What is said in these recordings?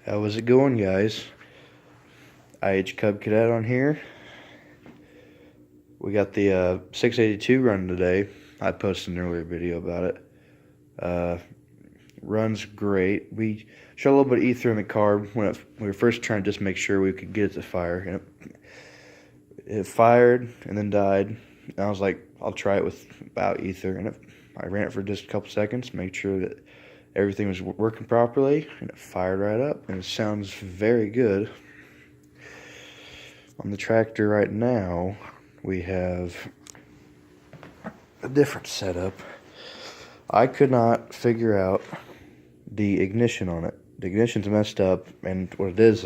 How's it going, guys? IH Cub Cadet on here. We got the 682 run today. I posted an earlier video about it. Runs great. We shot a little bit of ether in the carb when we were first trying to just make sure we could get it to fire. And it fired and then died. And I was like, I'll try it without ether. And I ran it for just a couple seconds, make sure that everything was working properly, and it fired right up, and it sounds very good. On the tractor right now, we have a different setup. I could not figure out the ignition on it. The ignition's messed up, and what it is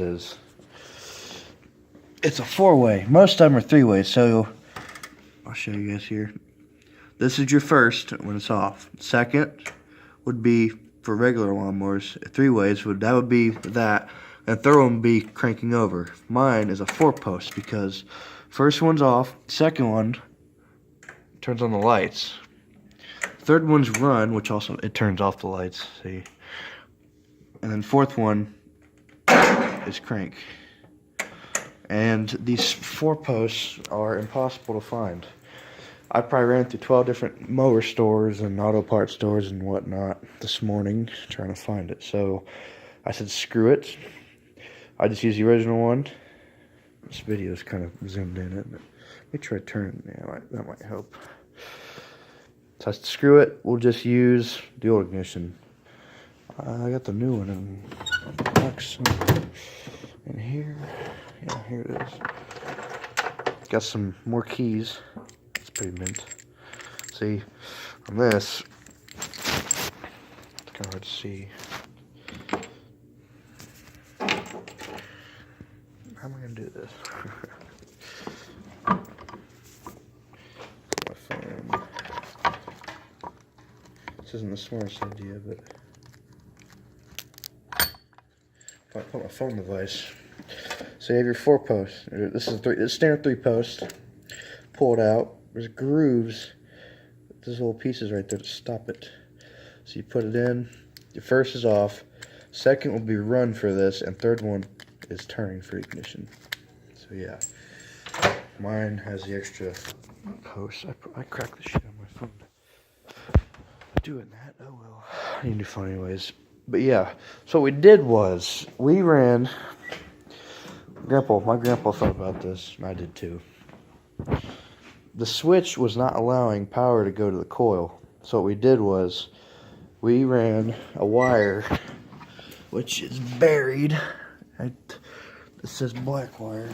it's a 4-way. Most of them are 3-way, so I'll show you guys here. This is your first when it's off. Second would be for regular lawnmowers. 3-ways would be that, and third one would be cranking over. Mine is a 4-post because first one's off, second one turns on the lights. Third one's run, which also it turns off the lights, see. And then fourth one is crank. And these 4 posts are impossible to find. I probably ran through 12 different mower stores and auto parts stores and whatnot this morning trying to find it. So I said, screw it. I just used the original one. This video is kind of zoomed in it. Let me try to turn it. Yeah, that might help. So I said, screw it. We'll just use the old ignition. I got the new one in the box in here. Yeah, here it is. Got some more keys. It's pretty mint. See, on this, it's kind of hard to see. How am I going to do this? My phone. This isn't the smartest idea, but if I put my phone device. So you have your 4 posts. This is it's standard 3 post. Pull it out. There's grooves. There's little pieces right there to stop it. So you put it in. Your first is off. Second will be run for this, and third one is turning for ignition. So yeah, mine has the extra post. I cracked the shit on my phone. Doing that. Oh well. I need to find anyways. But yeah, so what we did was we ran. My grandpa thought about this, and I did too. The switch was not allowing power to go to the coil. So what we did was we ran a wire, which is buried. It says black wire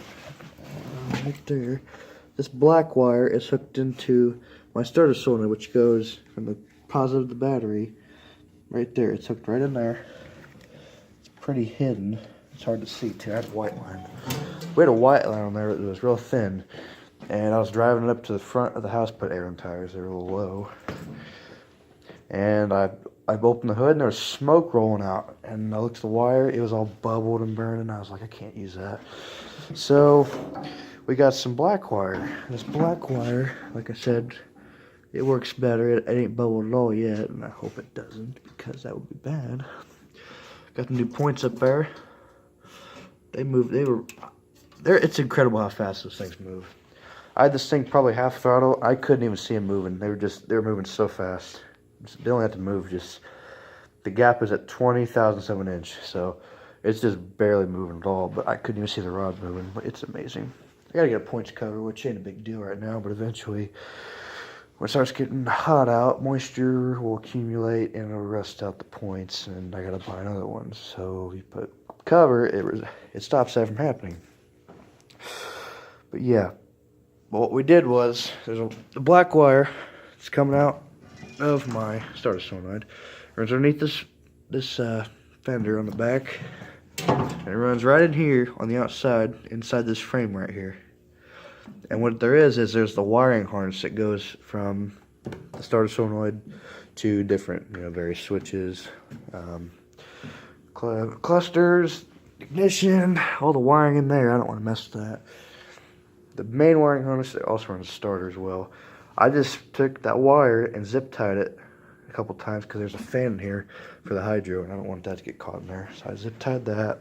right there. This black wire is hooked into my starter solenoid, which goes from the positive to the battery. Right there, it's hooked right in there. It's pretty hidden. It's hard to see too. I had a white line. We had a white line on there that was real thin, and I was driving it up to the front of the house, put air on tires. They were a little low, and I opened the hood and there was smoke rolling out. And I looked at the wire; it was all bubbled and burning. I was like, I can't use that. So we got some black wire. This black wire, like I said, it works better. It ain't bubbled at all yet, and I hope it doesn't because that would be bad. Got the new points up there. They moved. It's incredible how fast those things move. I had this thing probably half throttle. I couldn't even see them moving. They were moving so fast. They only have to move the gap is at 20,000 of an inch, so it's just barely moving at all. But I couldn't even see the rod moving. But it's amazing. I gotta get a points cover, which ain't a big deal right now. But eventually, when it starts getting hot out, moisture will accumulate and it'll rust out the points, and I gotta buy another one. So you put cover, it stops that from happening. But yeah, what we did was there's the black wire that's coming out of my starter solenoid. It runs underneath this fender on the back, and it runs right in here on the outside, inside this frame right here. And what there is there's the wiring harness that goes from the starter solenoid to different, various switches, clusters, ignition, all the wiring in there. I don't want to mess with that. The main wiring harness also runs the starter as well. I just took that wire and zip tied it a couple times because there's a fan in here. for the hydro, and I don't want that to get caught in there. So I zip tied that.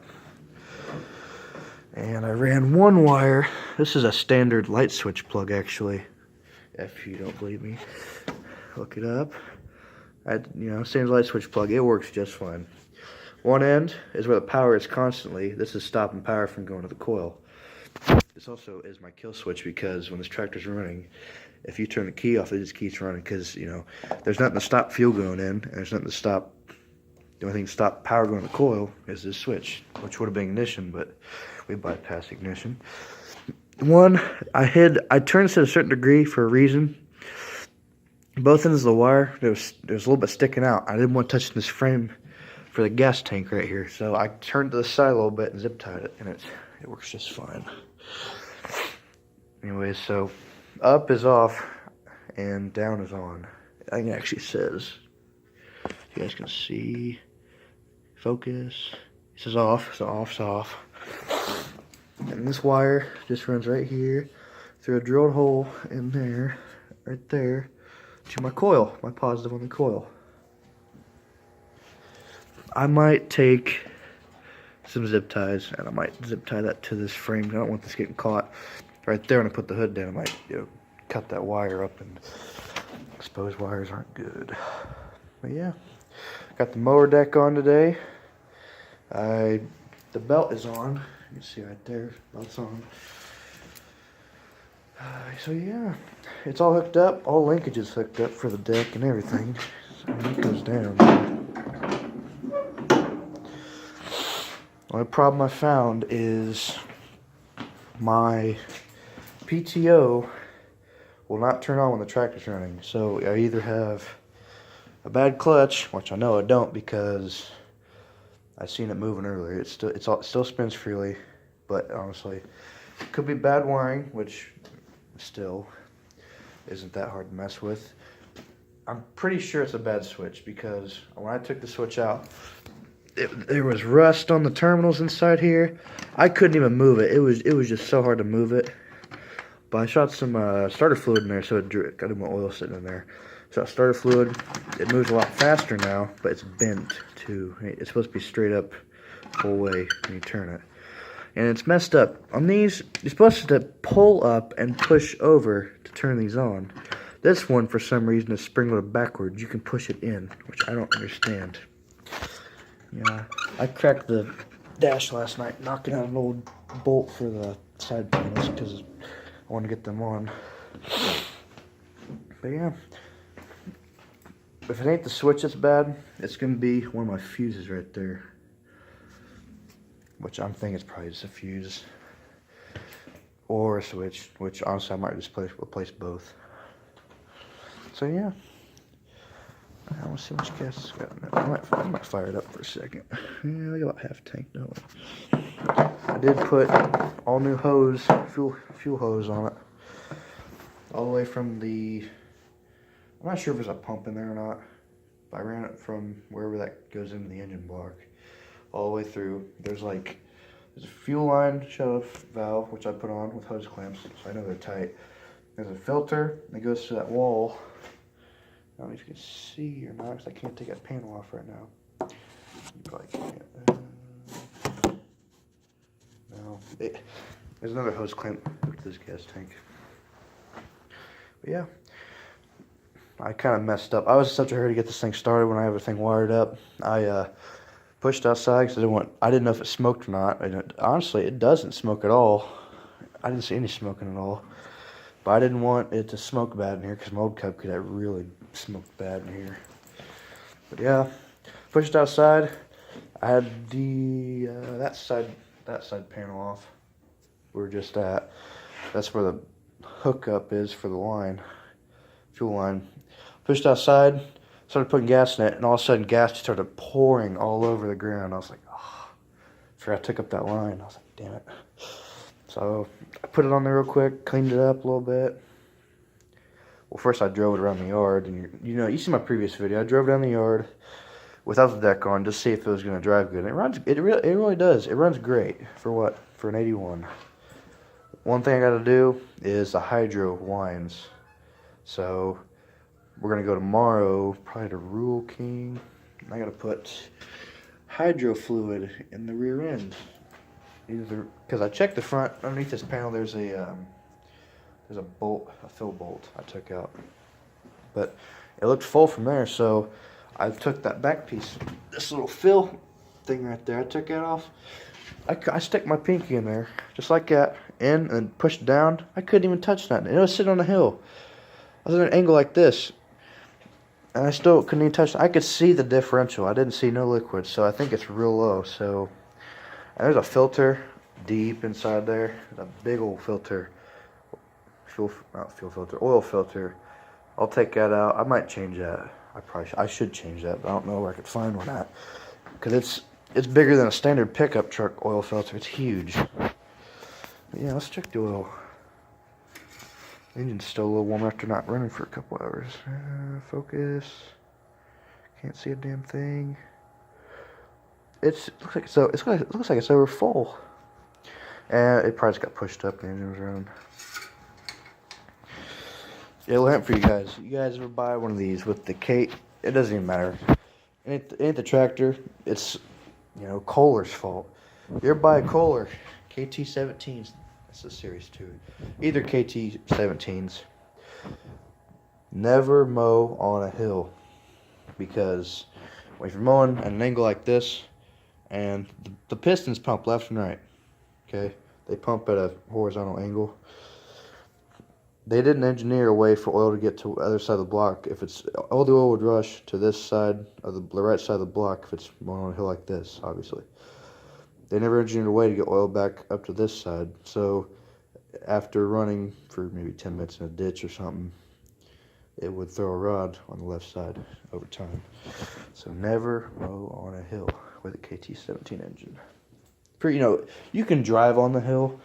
And I ran one wire. This is a standard light switch plug, actually. If you don't believe me, look it up. Standard light switch plug. It works just fine. One end is where the power is constantly. This is stopping power from going to the coil. This also is my kill switch, because when this tractor's running, if you turn the key off, it just keeps running, because, there's nothing to stop fuel going in, and there's nothing to stop. The only thing to stop power going to the coil is this switch, which would have been ignition, but we bypassed ignition. I turned this at a certain degree for a reason. Both ends of the wire, there was a little bit sticking out. I didn't want to touch this frame for the gas tank right here, so I turned to the side a little bit and zip tied it, and it works just fine. Anyways, so up is off and down is on. I think it actually says, you guys can see, focus, it says off, so off's off. And this wire just runs right here through a drilled hole in there, right there, to my coil, my positive on the coil. I might take some zip ties, and I might zip tie that to this frame. I don't want this getting caught right there. When I put the hood down, I might cut that wire up, and exposed wires aren't good. But yeah, got the mower deck on today. The belt is on. You can see right there, belt's on. So yeah, it's all hooked up. All linkages hooked up for the deck and everything. So it goes down. The only problem I found is my PTO will not turn on when the tractor's running. So I either have a bad clutch, which I know I don't, because I seen it moving earlier. It still spins freely, but honestly, it could be bad wiring, which still isn't that hard to mess with. I'm pretty sure it's a bad switch, because when I took the switch out, there was rust on the terminals inside here. I couldn't even move it. It was just so hard to move it. But I shot some starter fluid in there, so it got more oil sitting in there. Shot starter fluid. It moves a lot faster now, but it's bent too. It's supposed to be straight up the whole way when you turn it. And it's messed up. On these, you're supposed to pull up and push over to turn these on. This one, for some reason, is spring-loaded backwards. You can push it in, which I don't understand. Yeah, I cracked the dash last night, knocking out an old bolt for the side panels, because I want to get them on. But yeah, if it ain't the switch that's bad, it's going to be one of my fuses right there. Which I'm thinking is probably just a fuse. Or a switch, which honestly I might just replace both. So yeah. I want to see how much gas it's got in it. I might fire it up for a second. Yeah, I got about half tank, don't I? I did put all new hose, fuel hose on it. All the way from the, I'm not sure if there's a pump in there or not, but I ran it from wherever that goes into the engine block, all the way through. There's a fuel line shut-off valve, which I put on with hose clamps, so I know they're tight. There's a filter that goes to that wall. I don't know if you can see or not, because I can't take that panel off right now. You probably can't. No. There's another hose clamp hooked to this gas tank. But yeah, I kind of messed up. I was in such a hurry to get this thing started when I have everything wired up. I pushed outside because I didn't know if it smoked or not. And honestly, it doesn't smoke at all. I didn't see any smoking at all. But I didn't want it to smoke bad in here, because my old Cub could have really smoked bad in here. But yeah, pushed outside. I had the that side panel off. We're just at. That's where the hookup is for the line, fuel line. Pushed outside, started putting gas in it, and all of a sudden gas just started pouring all over the ground. I was like, oh, I forgot I took up that line. I was like, damn it. So I put it on there real quick, cleaned it up a little bit. Well, first I drove it around the yard, and you see my previous video. I drove down the yard without the deck on, just to see if it was going to drive good. And it runs. It really does. It runs great for what? For an 81. One thing I got to do is the hydro winds. So we're going to go tomorrow, probably to Rural King. I gotta put hydro fluid in the rear end. Either because I checked the front underneath this panel. There's a bolt, a fill bolt I took out, but it looked full from there. So I took that back piece, this little fill thing right there. I took that off. I stick my pinky in there just like that, in and pushed down. I couldn't even touch that. It was sitting on a hill. I was at an angle like this, and I still couldn't even touch it. I could see the differential. I didn't see no liquid, so I think it's real low. So and there's a filter deep inside there. A big old filter. Oil filter. I'll take that out. I might change that. I should change that, but I don't know where I could find one at. Because it's bigger than a standard pickup truck oil filter. It's huge. But yeah, let's check the oil. Engine's still a little warm after not running for a couple hours. Focus. Can't see a damn thing. It looks like it's over full. And it probably just got pushed up. The engine was running. Yeah, little hint for you guys. You guys ever buy one of these with the Kate? It doesn't even matter. It ain't the tractor. It's, Kohler's fault. You ever buy a Kohler KT17s? That's a series 2. Either KT17s. Never mow on a hill, because if you're mowing at an angle like this, and the pistons pump left and right. Okay, they pump at a horizontal angle. They didn't engineer a way for oil to get to the other side of the block. If it's all the oil would rush to this side of the right side of the block if it's on a hill like this, obviously. They never engineered a way to get oil back up to this side. So after running for maybe 10 minutes in a ditch or something, it would throw a rod on the left side over time. So never mow on a hill with a KT17 engine. You can drive on the hill.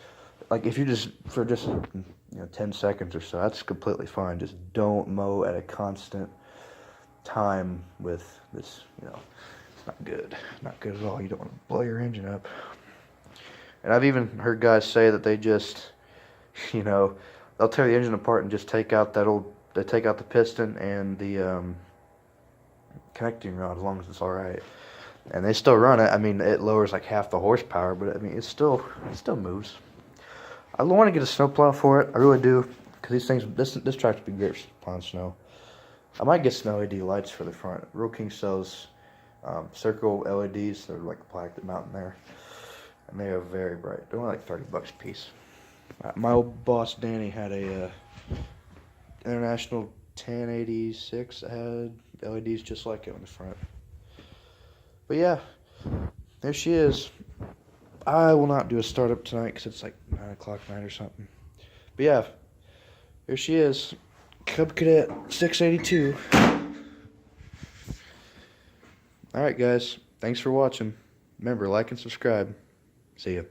Like if you just 10 seconds or so, that's completely fine. Just don't mow at a constant time with this, it's not good. Not good at all. You don't want to blow your engine up. And I've even heard guys say that they just, they'll tear the engine apart and just take out they take out the piston and the connecting rod, as long as it's alright. And they still run it. I mean, it lowers like half the horsepower, but I mean, it still moves. I want to get a snowplow for it. I really do, because these things, this tractor would be great for plowing snow. I might get some LED lights for the front. Real King sells circle LEDs. They're like the plaque that mount in there, and they are very bright. They're only like $30 a piece. My old boss Danny had a International 1086 that had LEDs just like it on the front. But yeah, there she is. I will not do a startup tonight because it's like 9 o'clock night or something. But yeah, here she is. Cub Cadet 682. Alright guys, thanks for watching. Remember, like and subscribe. See ya.